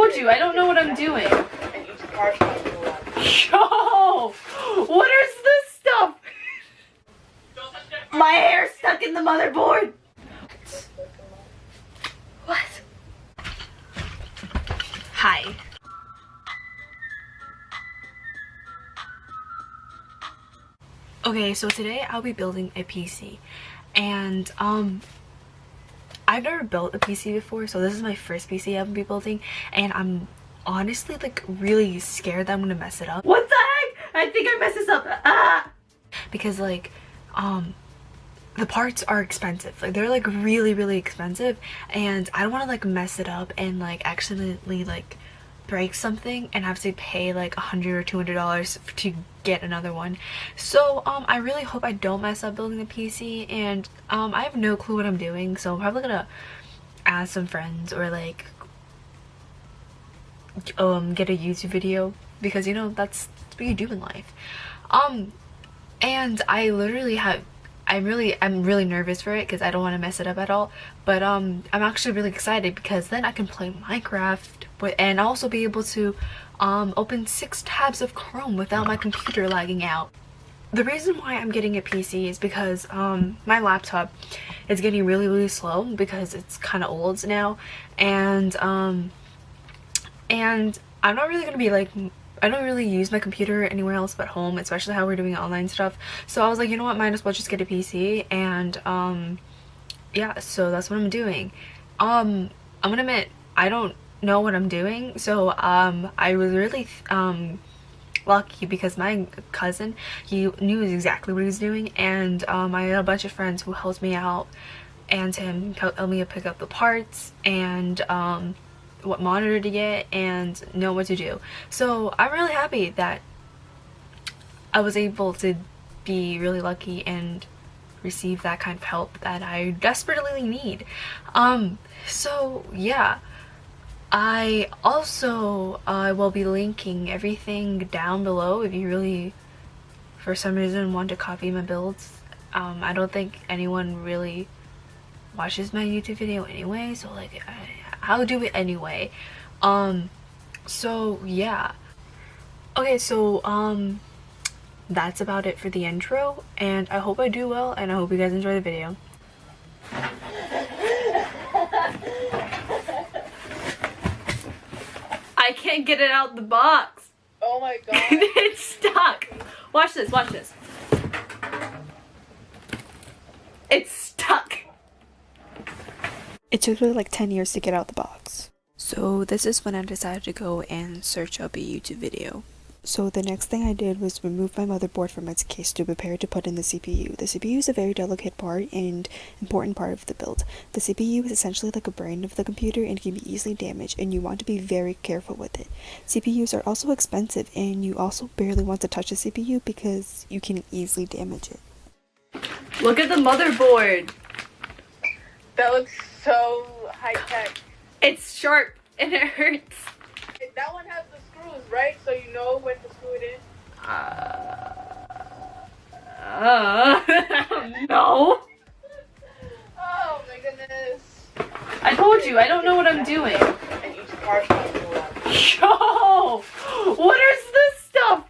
told you, I don't know what I'm doing. Yo! What is this stuff? My hair's stuck in the motherboard. What? Hi. Okay, so today I'll be building a PC, and I've never built a PC before, so this is my first PC I'll be building, and I'm honestly like really scared that I'm gonna mess it up. What the heck? I think I messed this up. Ah! Because like the parts are expensive, like they're like really expensive, and I don't want to like mess it up and like accidentally like break something and have to pay like $100 or $200 to get another one. So I really hope I don't mess up building the PC, and I have no clue what I'm doing, so I'm probably gonna ask some friends or like get a YouTube video, because you know that's what you do in life. And I literally have I'm really nervous for it because I don't want to mess it up at all, but I'm actually really excited because then I can play Minecraft and also be able to open 6 tabs of Chrome without my computer lagging out. The reason why I'm getting a PC is because my laptop is getting really slow because it's kind of old now, and I'm not really gonna be like, I don't really use my computer anywhere else but home, especially how we're doing online stuff. So I was like, you know what, might as well just get a PC, and yeah, so that's what I'm doing. I'm gonna admit I don't know what I'm doing, so I was really lucky because my cousin, he knew exactly what he was doing, and I had a bunch of friends who helped me out and helped me pick up the parts and what monitor to get and know what to do. So I'm really happy that I was able to be really lucky and receive that kind of help that I desperately need. So yeah, I also will be linking everything down below if you really for some reason want to copy my builds. I don't think anyone really watches my YouTube video anyway, so like I'll do it anyway. So yeah. Okay, so that's about it for the intro, and I hope I do well, and I hope you guys enjoy the video. I can't get it out the box. Oh my god. It's stuck. Watch this, watch this. It's stuck. It took me like 10 years to get out the box. So this is when I decided to go and search up a YouTube video. So the next thing I did was remove my motherboard from its case to prepare to put in the CPU. The CPU is a very delicate part and important part of the build. The CPU is essentially like a brain of the computer and can be easily damaged, and you want to be very careful with it. CPUs are also expensive, and you also barely want to touch the CPU because you can easily damage it. Look at the motherboard! That looks so high-tech. It's sharp and it hurts. That one has the screws, right? So you know when to screw it in? No. Oh my goodness. I told you, I don't know what I'm doing. And each part Yo! What is this stuff?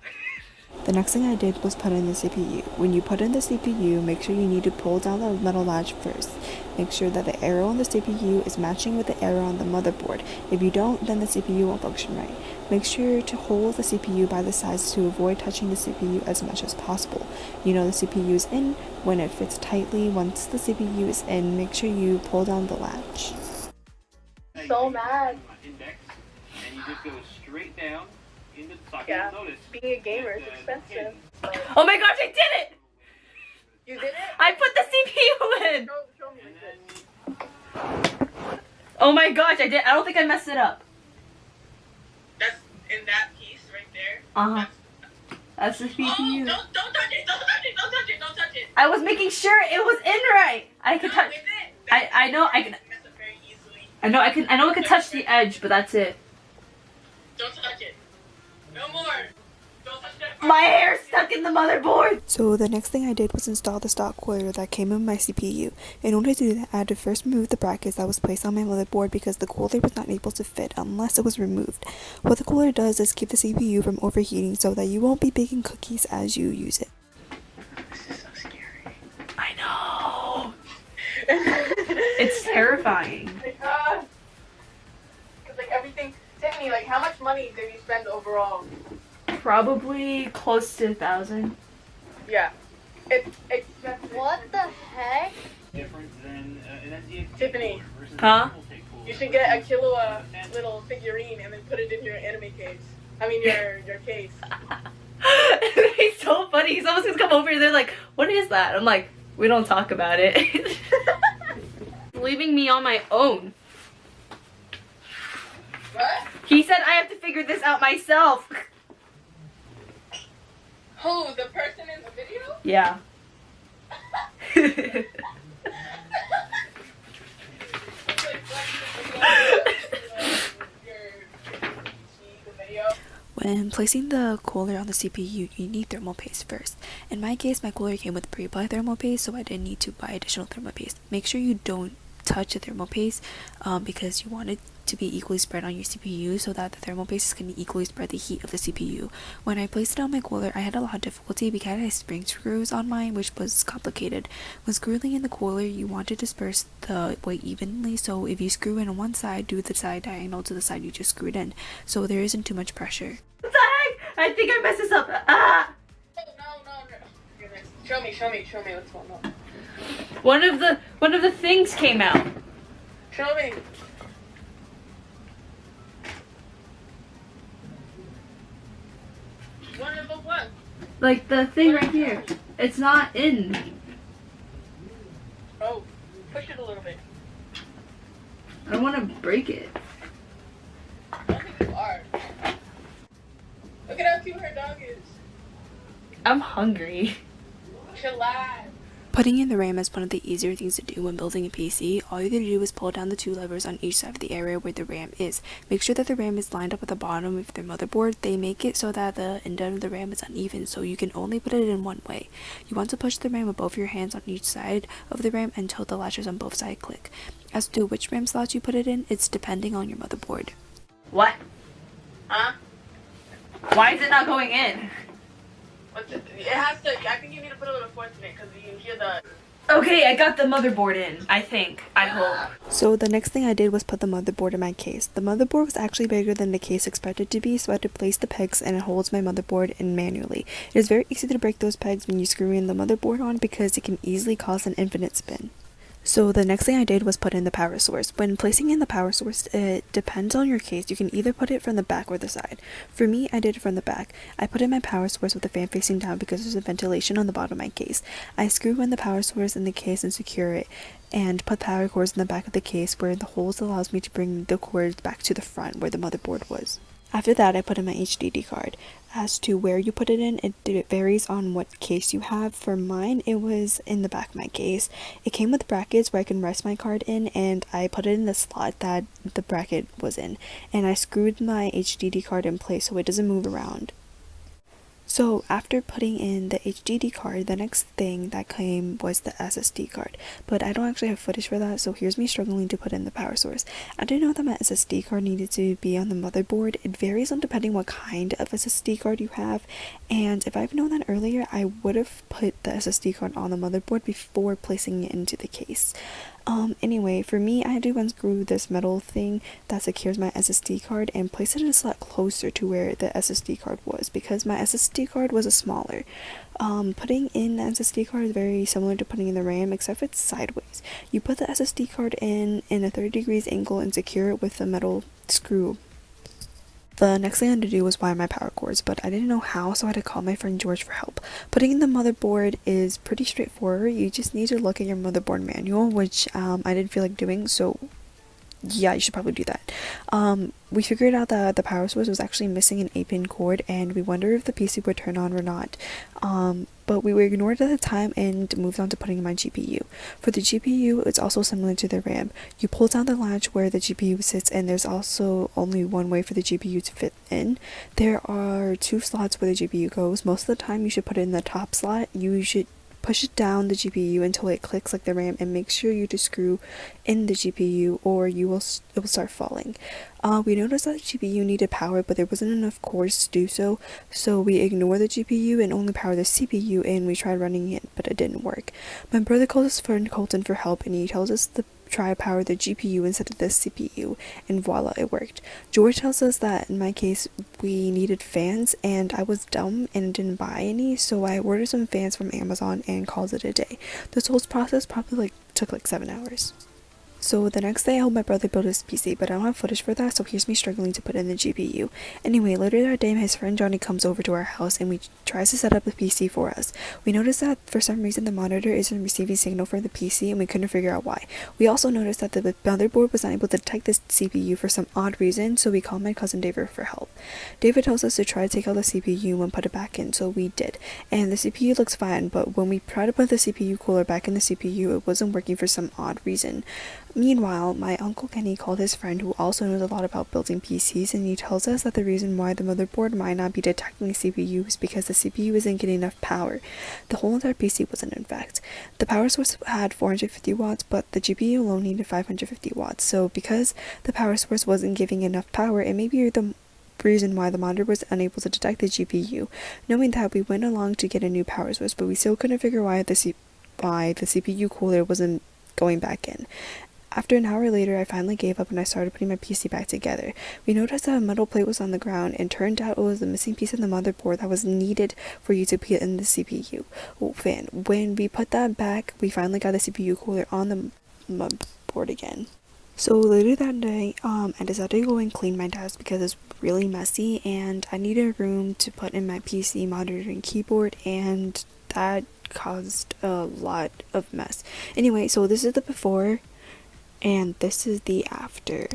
The next thing I did was put in the CPU. When you put in the CPU, make sure you need to pull down the metal latch first. Make sure that the arrow on the CPU is matching with the arrow on the motherboard. If you don't, then the CPU won't function right. Make sure to hold the CPU by the sides to avoid touching the CPU as much as possible. You know the CPU is in when it fits tightly. Once the CPU is in, make sure you pull down the latch. So mad. Index, and you just go straight down into the socket. Yeah. Notice Being a gamer is expensive. Oh my gosh, I did it! You did it? I put the CPU in! Show me and this. then Oh my gosh, I did. I don't think I messed it up. That's in that piece right there. Uh-huh. That's the CPU. Oh, don't touch it! Don't touch it! Don't touch it! Don't touch it! I was making sure it was in right. I could touch. With it. I know I can. Mess up very easily. I know I can touch the edge, but that's it. Don't touch it. No more. Don't touch that My hair's stuck in the motherboard! So the next thing I did was install the stock cooler that came in my CPU. In order to do that, I had to first remove the brackets that was placed on my motherboard because the cooler was not able to fit unless it was removed. What the cooler does is keep the CPU from overheating so that you won't be baking cookies as you use it. This is so scary. I know! It's terrifying. Because like everything, Tiffany, like how much money did you spend overall? Probably close to 1,000. Yeah. It's expensive. What the heck? Different than an NZXT Tiffany. versus Huh? a take pool. You should get a Killua little figurine and then put it in your anime case. I mean your case. It's so funny. Someone's gonna come over and they're like, what is that? I'm like, we don't talk about it. Leaving me on my own. What? He said I have to figure this out myself. Who? The person in the video? Yeah. When placing the cooler on the CPU, you need thermal paste first. In my case, my cooler came with pre-applied thermal paste, so I didn't need to buy additional thermal paste. Make sure you don't touch the thermal paste because you want it to be equally spread on your CPU so that the thermal paste can equally spread the heat of the CPU. When I placed it on my cooler, I had a lot of difficulty because I had spring screws on mine, which was complicated. When screwing in the cooler, you want to disperse the weight evenly, so if you screw in on one side, do the side diagonal to the side you just screwed in, so there isn't too much pressure. What the heck? I think I messed this up. Ah! No. Show me what's going on. One of the things came out. Show me. One of the what? Like the thing right here. It's not in. Oh, push it a little bit. I don't want to break it. I don't think you are. Look at how cute her dog is. I'm hungry. Chillax. Putting in the RAM is one of the easier things to do when building a PC. All you gotta do is pull down the two levers on each side of the area where the RAM is. Make sure that the RAM is lined up at the bottom of their motherboard. They make it so that the indent of the RAM is uneven, so you can only put it in one way. You want to push the RAM with both your hands on each side of the RAM until the latches on both sides click. As to which RAM slots you put it in, it's depending on your motherboard. What? Huh? Why is it not going in? It has to. I think you need to put a little force in it because you hear the. Okay, I got the motherboard in. I think. I hope. So the next thing I did was put the motherboard in my case. The motherboard was actually bigger than the case expected to be, so I had to place the pegs and it holds my motherboard in manually. It is very easy to break those pegs when you screw in the motherboard on because it can easily cause an infinite spin. So the next thing I did was put in the power source. When placing in the power source, it depends on your case. You can either put it from the back or the side. For me, I did it from the back. I put in my power source with the fan facing down because there's a ventilation on the bottom of my case. I screw in the power source in the case and secure it, and put power cords in the back of the case where the holes allows me to bring the cords back to the front where the motherboard was. After that, I put in my HDD card. As to where you put it in, it varies on what case you have. For mine, it was in the back of my case. It came with brackets where I can rest my card in, and I put it in the slot that the bracket was in. And I screwed my HDD card in place so it doesn't move around. So after putting in the HDD card, the next thing that came was the SSD card, but I don't actually have footage for that, so here's me struggling to put in the power source. I didn't know that my SSD card needed to be on the motherboard. It varies on depending what kind of SSD card you have, and if I've known that earlier, I would have put the SSD card on the motherboard before placing it into the case. Anyway, for me, I had to unscrew this metal thing that secures my SSD card and place it a slot closer to where the SSD card was because my SSD card was a smaller. Putting in the SSD card is very similar to putting in the RAM, except it's sideways. You put the SSD card in a 30 degrees angle and secure it with a metal screw. The next thing I had to do was wire my power cords, but I didn't know how, so I had to call my friend George for help. Putting in the motherboard is pretty straightforward. You just need to look at your motherboard manual, which I didn't feel like doing, so yeah, you should probably do that. We figured out that the power source was actually missing an 8-pin cord, and we wondered if the PC would turn on or not. But we were ignored at the time and moved on to putting in my GPU. For the GPU, it's also similar to the RAM. You pull down the latch where the GPU sits, and there's also only one way for the GPU to fit in. There are 2 slots where the GPU goes. Most of the time, you should put it in the top slot. You should push it down the GPU until it clicks like the RAM, and make sure you just screw in the GPU or it will start falling. We noticed that the GPU needed power, but there wasn't enough cores to do so, so we ignored the GPU and only powered the CPU, and we tried running it, but it didn't work. My brother called his friend Colton for help, and he tells us to try to power the GPU instead of the CPU, and voila, it worked. George tells us that in my case we needed fans, and I was dumb and didn't buy any, so I ordered some fans from Amazon and called it a day. This whole process probably took 7 hours. So the next day I helped my brother build his PC, but I don't have footage for that, so here's me struggling to put in the GPU. Anyway, later that day his friend Johnny comes over to our house and tries to set up the PC for us. We noticed that for some reason the monitor isn't receiving signal from the PC, and we couldn't figure out why. We also noticed that the motherboard was not able to detect the CPU for some odd reason, so we called my cousin David for help. David tells us to try to take out the CPU and put it back in, so we did. And the CPU looks fine, but when we tried to put the CPU cooler back in the CPU, it wasn't working for some odd reason. Meanwhile, my Uncle Kenny called his friend who also knows a lot about building PCs, and he tells us that the reason why the motherboard might not be detecting the CPU is because the CPU isn't getting enough power. The whole entire PC wasn't, in fact. The power source had 450 watts, but the GPU alone needed 550 watts, so because the power source wasn't giving enough power, it may be the reason why the monitor was unable to detect the GPU. Knowing that, we went along to get a new power source, but we still couldn't figure why the CPU cooler wasn't going back in. After an hour later, I finally gave up and I started putting my PC back together. We noticed that a metal plate was on the ground, and turned out it was the missing piece of the motherboard that was needed for you to put in the CPU fan. When we put that back, we finally got the CPU cooler on the motherboard again. So later that day, I decided to go and clean my desk because it's really messy, and I needed a room to put in my PC, monitor, and keyboard, and that caused a lot of mess. Anyway, so this is the before, and this is the after.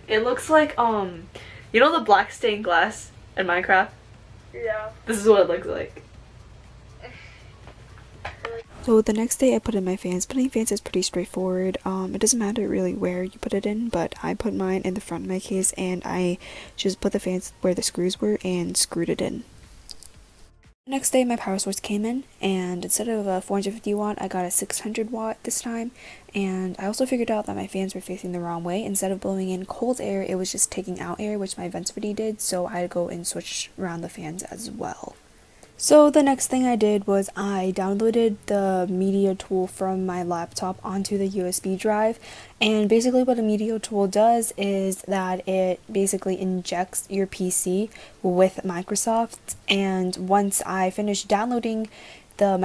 It looks like you know the black stained glass in Minecraft? Yeah. This is what it looks like. So the next day I put in my fans. Putting fans is pretty straightforward. It doesn't matter really where you put it in, but I put mine in the front of my case, and I just put the fans where the screws were and screwed it in. The next day my power source came in, and instead of a 450 watt I got a 600 watt this time, and I also figured out that my fans were facing the wrong way. Instead of blowing in cold air, it was just taking out air, which my vents already did, so I had to go and switch around the fans as well. So the next thing I did was I downloaded the media tool from my laptop onto the USB drive, and basically what a media tool does is that it basically injects your PC with Microsoft, and once I finished downloading the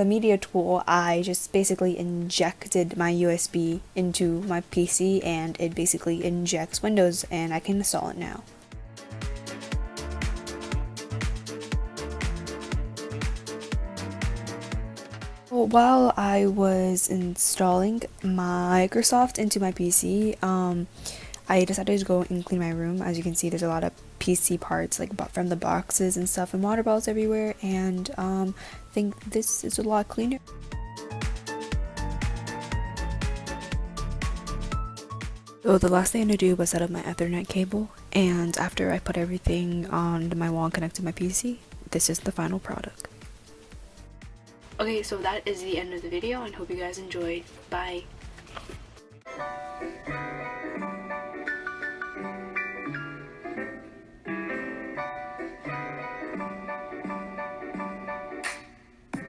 media tool, I just basically injected my USB into my PC, and it basically injects Windows, and I can install it now. Well, while I was installing Microsoft into my PC, I decided to go and clean my room. As you can see, there's a lot of PC parts like from the boxes and stuff, and water bottles everywhere, and I think this is a lot cleaner. So the last thing to do was set up my Ethernet cable, and after I put everything on my wall and connected my PC, this is the final product. Okay, so that is the end of the video, and hope you guys enjoyed. Bye!